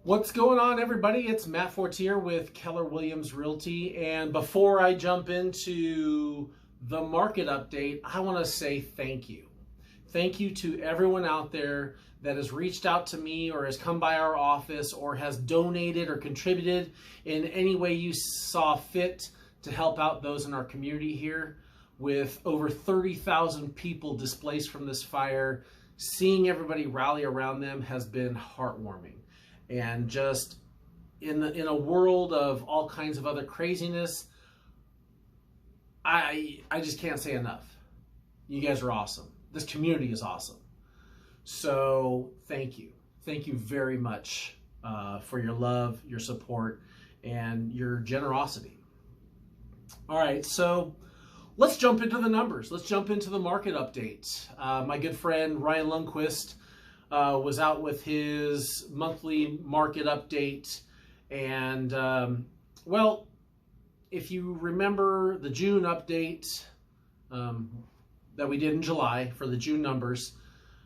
What's going on, everybody? It's Matt Fortier with Keller Williams Realty. And before I jump into the market update, I want to say thank you. Thank you to everyone out there that has reached out to me or has come by our office or has donated or contributed in any way you saw fit to help out those in our community here. With over 30,000 people displaced from this fire, seeing everybody rally around them has been heartwarming. And just in a world of all kinds of other craziness, I just can't say enough. You guys are awesome. This community is awesome. So thank you. Thank you very much for your love, your support, and your generosity. All right, so let's jump into the numbers. Let's jump into the market update. My good friend Ryan Lundquist was out with his monthly market update. And, well, if you remember the June update that we did in July for the June numbers,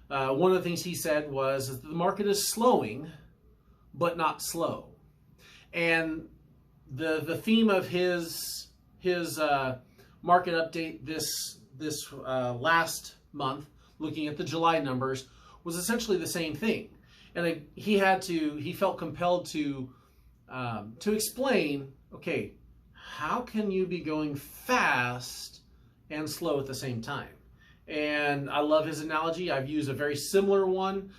one of the things he said was that the market is slowing, but not slow. And the theme of his market update this last month, looking at the July numbers, was essentially the same thing. And he felt compelled to explain, okay, how can you be going fast and slow at the same time? And I love his analogy. I've used a very similar one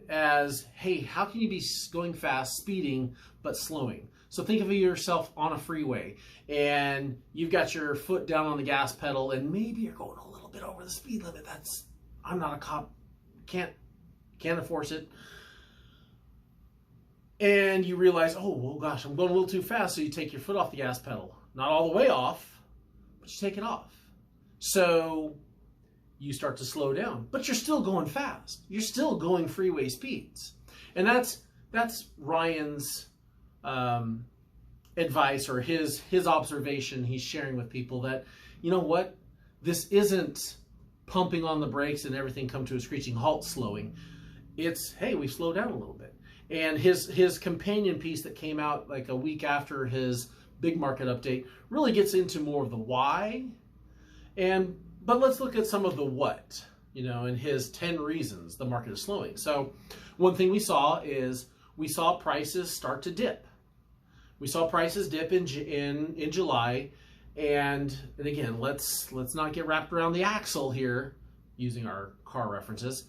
as, hey, how can you be going fast, speeding, but slowing? So think of yourself on a freeway and you've got your foot down on the gas pedal and maybe you're going a little bit over the speed limit. I'm not a cop, can't enforce it. And you realize, oh, well, gosh, I'm going a little too fast. So you take your foot off the gas pedal. Not all the way off, but you take it off. So you start to slow down, but you're still going fast. You're still going freeway speeds. And that's Ryan's advice, or his observation he's sharing with people, that, you know what, this isn't pumping on the brakes and everything come to a screeching halt slowing. It's, hey, we've slowed down a little bit. And his companion piece that came out like a week after his big market update really gets into more of the why. But let's look at some of the what, and his 10 reasons the market is slowing. So one thing we saw is we saw prices start to dip. We saw prices dip in July. And again, let's not get wrapped around the axle here using our car references.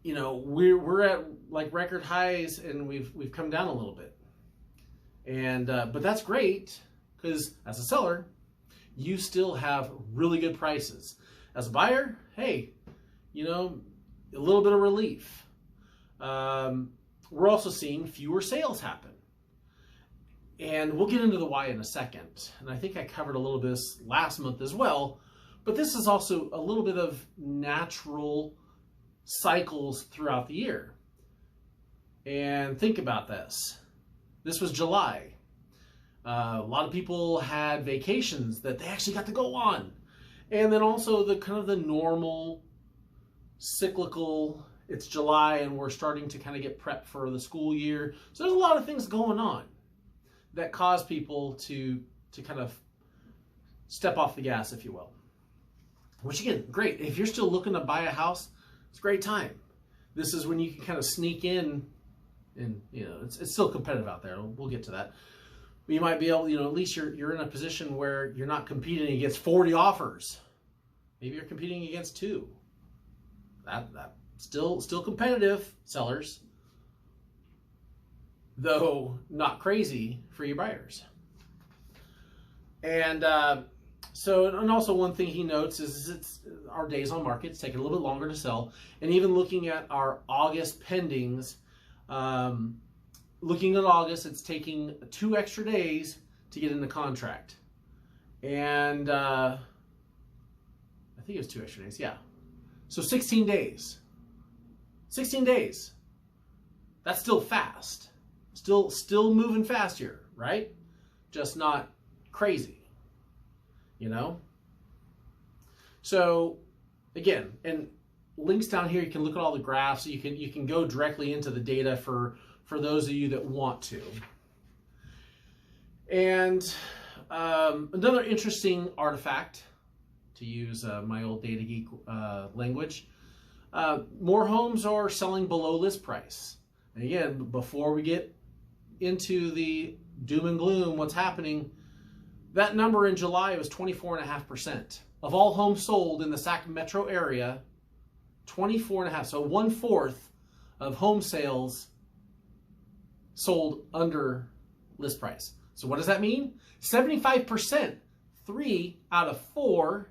We're at like record highs and we've come down a little bit. And but that's great, because as a seller, you still have really good prices. As a buyer, hey, a little bit of relief. We're also seeing fewer sales happen. And we'll get into the why in a second. And I think I covered a little bit this last month as well. But this is also a little bit of natural cycles throughout the year. And think about this. This was July. A lot of people had vacations that they actually got to go on. And then also the kind of the normal cyclical, it's July and we're starting to kind of get prepped for the school year. So there's a lot of things going on that cause people to kind of step off the gas, if you will. Which again, great. If you're still looking to buy a house, it's a great time. This is when you can kind of sneak in, and it's still competitive out there. We'll get to that. But you might be able, at least you're in a position where you're not competing against 40 offers. Maybe you're competing against 2. That still competitive, sellers. Though not crazy for your buyers. And and also one thing he notes is it's our days on market. It's taking a little bit longer to sell. And even looking at our August pendings, looking at August, it's taking 2 extra days to get into contract. And I think it was 2 extra days, yeah. So 16 days. 16 days. That's still fast. Still moving fast here, right? Just not crazy, So again, and links down here. You can look at all the graphs. You can go directly into the data for those of you that want to. And another interesting artifact, to use my old data geek language, more homes are selling below list price. And again, before we get into the doom and gloom, what's happening, that number in July was 24.5%. Of all homes sold in the Sac metro area, 24.5%, so 1/4 of home sales sold under list price. So what does that mean? 75%, 3 out of 4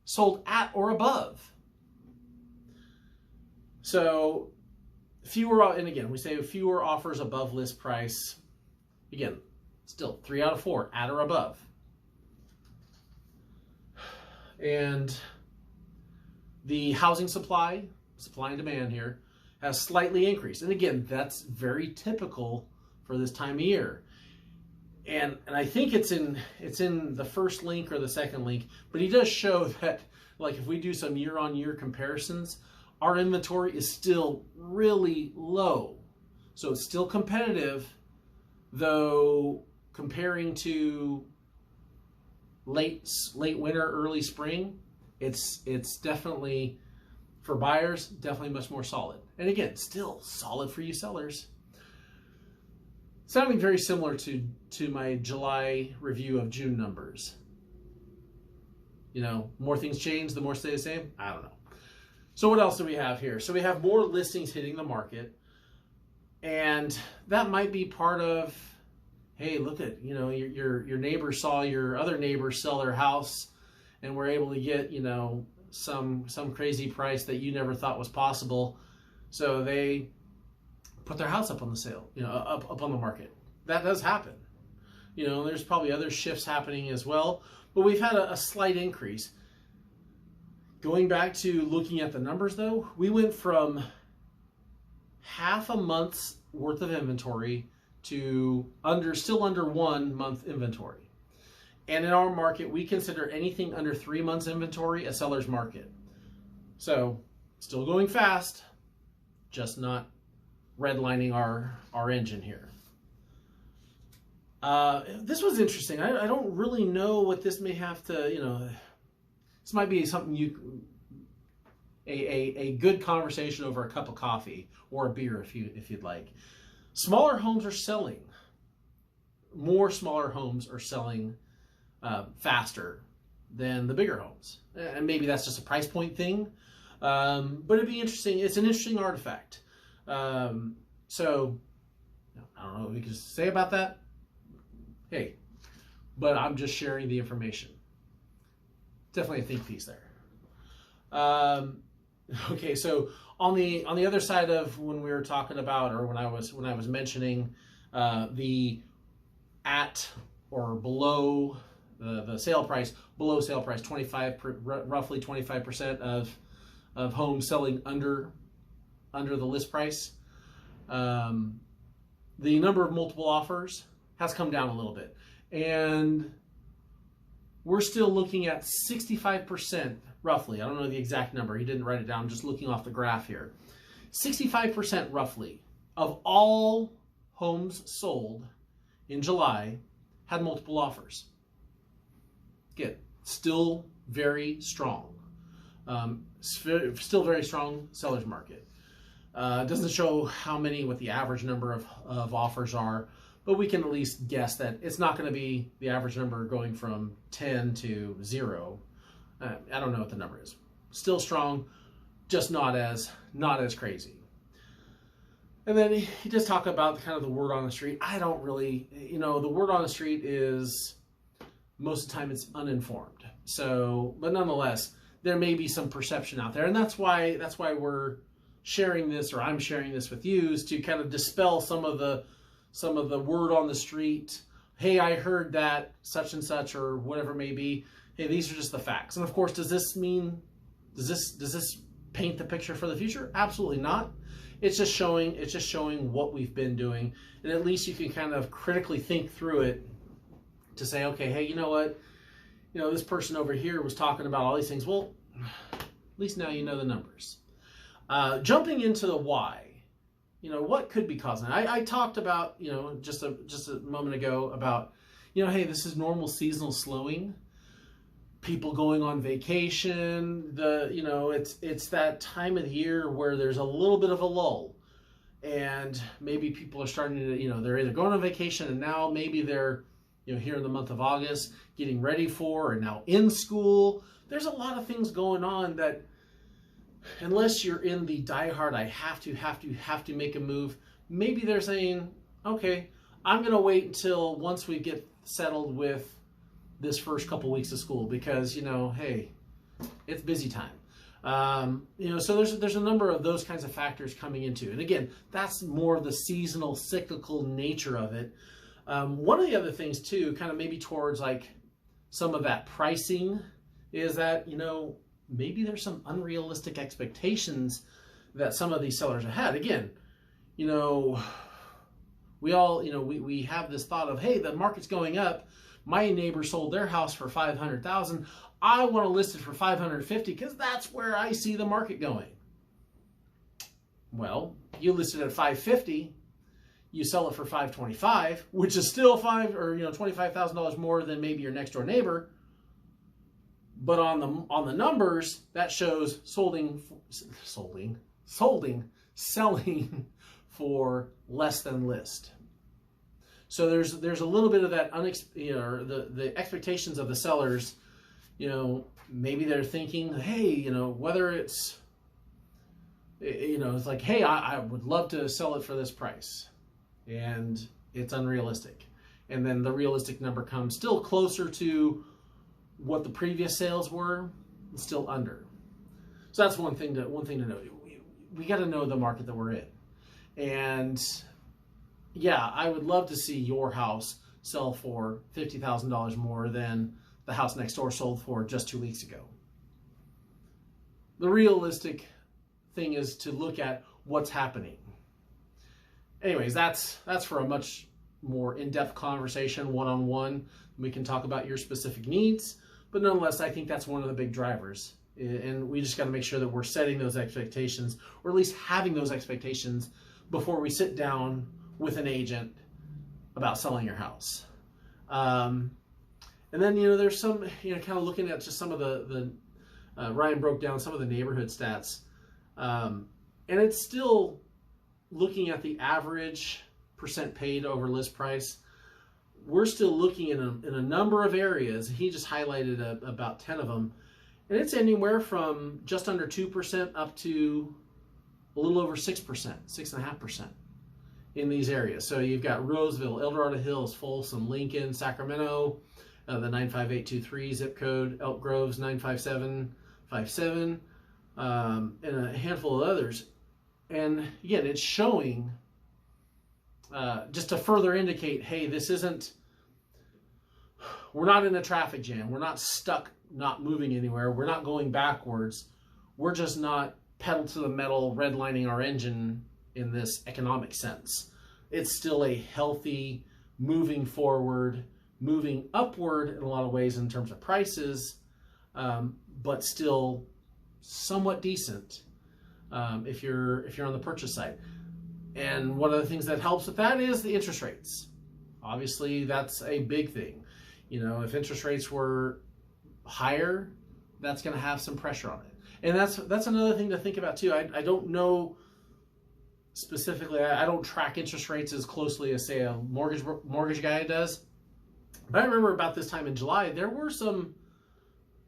sold at or above. So fewer, and again, we say fewer offers above list price. Again, still 3 out of 4 at or above. And the housing supply and demand here, has slightly increased. And again, that's very typical for this time of year. And I think it's in the first link or the second link, but he does show that, like, if we do some year-on-year comparisons, our inventory is still really low. So it's still competitive, though comparing to late winter, early spring, it's definitely, for buyers, definitely much more solid. And again, still solid for you sellers. Sounding very similar to my July review of June numbers. You know, more things change, the more stay the same. I don't know. So what else do we have here? So we have more listings hitting the market, and that might be part of, hey, look at, you know, your neighbor saw your other neighbor sell their house and were able to get, you know, some crazy price that you never thought was possible. So they put their house up on the sale, you know, up on the market. That does happen. You know, there's probably other shifts happening as well, but we've had a slight increase. Going back to looking at the numbers though, we went from half a month's worth of inventory to still under 1 month inventory. And in our market, we consider anything under 3 months inventory a seller's market. So still going fast, just not redlining our engine here. This was interesting. I don't really know what this may have to, you know, this might be something a good conversation over a cup of coffee or a beer if you'd like. Smaller homes are selling. More smaller homes are selling faster than the bigger homes. And maybe that's just a price point thing. But it'd be interesting. It's an interesting artifact. So I don't know what we can say about that. Hey, but I'm just sharing the information. Definitely a think piece there. Okay, so on the other side of when we were talking about, or when I was mentioning the at or below the sale price, below sale price, roughly 25% of homes selling under the list price. The number of multiple offers has come down a little bit, and we're still looking at 65%, roughly. I don't know the exact number. He didn't write it down. I'm just looking off the graph here. 65% roughly of all homes sold in July had multiple offers. Again, still very strong. Still very strong seller's market. It doesn't show what the average number of offers are, but we can at least guess that it's not going to be the average number going from 10 to 0. I don't know what the number is. Still strong, just not as crazy. And then he does talk about kind of the word on the street. I don't really, you know, the word on the street is, most of the time it's uninformed. So, but nonetheless, there may be some perception out there, and that's why we're sharing this, or I'm sharing this with you, is to kind of dispel some of the word on the street. Hey, I heard that such and such, or whatever it may be. Hey, these are just the facts. And of course, does this paint the picture for the future? Absolutely not. It's just showing what we've been doing, and at least you can kind of critically think through it to say, okay, hey, you know what? You know, this person over here was talking about all these things. Well, at least now you know the numbers. Jumping into the why, what could be causing it? I talked about, just a moment ago about, hey, this is normal seasonal slowing. People going on vacation, it's that time of the year where there's a little bit of a lull, and maybe people are starting to, they're either going on vacation and now maybe they're, here in the month of August, getting ready for, or now in school. There's a lot of things going on that, unless you're in the diehard, I have to make a move, maybe they're saying, okay, I'm going to wait until once we get settled with this first couple weeks of school, because, hey, it's busy time. So there's a number of those kinds of factors coming into, and again, that's more of the seasonal cyclical nature of it. One of the other things too, kind of maybe towards like some of that pricing, is that, maybe there's some unrealistic expectations that some of these sellers have had. Again, we all, we have this thought of, hey, the market's going up. My neighbor sold their house for $500,000. I want to list it for $550 because that's where I see the market going. Well, you list it at $550. You sell it for $525, which is still $25,000 more than maybe your next door neighbor. But on the numbers, that shows selling for less than list. So there's a little bit of that the expectations of the sellers. Maybe they're thinking, hey, whether it's it's like, hey, I would love to sell it for this price, and it's unrealistic. And then the realistic number comes still closer to what the previous sales were, still under. So that's one thing to know. We got to know the market that we're in. And yeah, I would love to see your house sell for $50,000 more than the house next door sold for just 2 weeks ago. The realistic thing is to look at what's happening. Anyways, that's for a much more in-depth conversation, one-on-one. We can talk about your specific needs, but nonetheless, I think that's one of the big drivers. And we just got to make sure that we're setting those expectations, or at least having those expectations before we sit down with an agent about selling your house. And then, there's some, kind of looking at just some of the Ryan broke down some of the neighborhood stats. And it's still looking at the average percent paid over list price. We're still looking in a number of areas. He just highlighted about 10 of them. And it's anywhere from just under 2% up to a little over 6%, 6.5% in these areas. So you've got Roseville, El Dorado Hills, Folsom, Lincoln, Sacramento, the 95823 zip code, Elk Grove's 95757, and a handful of others. And again, it's showing just to further indicate, hey, we're not in a traffic jam. We're not stuck, not moving anywhere. We're not going backwards. We're just not pedal to the metal, redlining our engine in this economic sense. It's still a healthy, moving forward, moving upward in a lot of ways in terms of prices, but still somewhat decent if you're on the purchase side. And one of the things that helps with that is the interest rates. Obviously, that's a big thing. If interest rates were higher, that's going to have some pressure on it. And that's another thing to think about too. I don't know specifically. I don't track interest rates as closely as, say, a mortgage guy does. But I remember about this time in July, there were some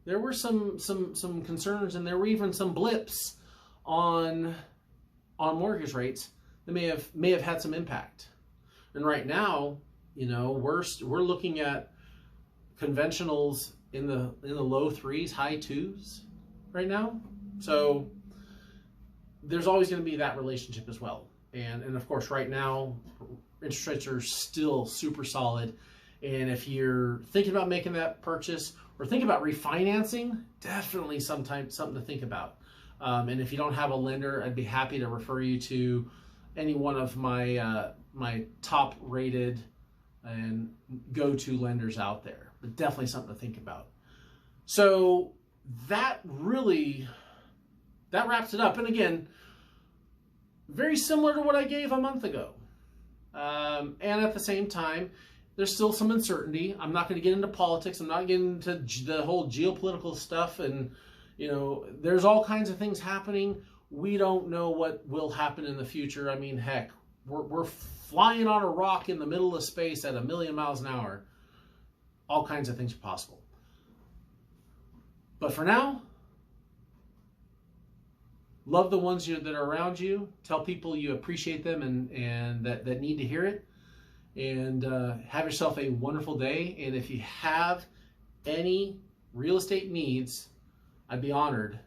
concerns, and there were even some blips on mortgage rates that may have had some impact. And right now, we're looking at conventionals in the low 3s, high 2s right now. So there's always going to be that relationship as well. And of course, right now, interest rates are still super solid. And if you're thinking about making that purchase or thinking about refinancing, definitely something to think about. And if you don't have a lender, I'd be happy to refer you to any one of my my top rated and go-to lenders out there. But definitely something to think about. So that wraps it up. And again, very similar to what I gave a month ago. And at the same time, there's still some uncertainty. I'm not going to get into politics. I'm not getting into the whole geopolitical stuff. And, you know, there's all kinds of things happening. We don't know what will happen in the future. I mean, heck, we're flying on a rock in the middle of space at 1,000,000 miles an hour. All kinds of things are possible. But for now, love the ones that are around you. Tell people you appreciate them and that need to hear it. And have yourself a wonderful day. And if you have any real estate needs, I'd be honored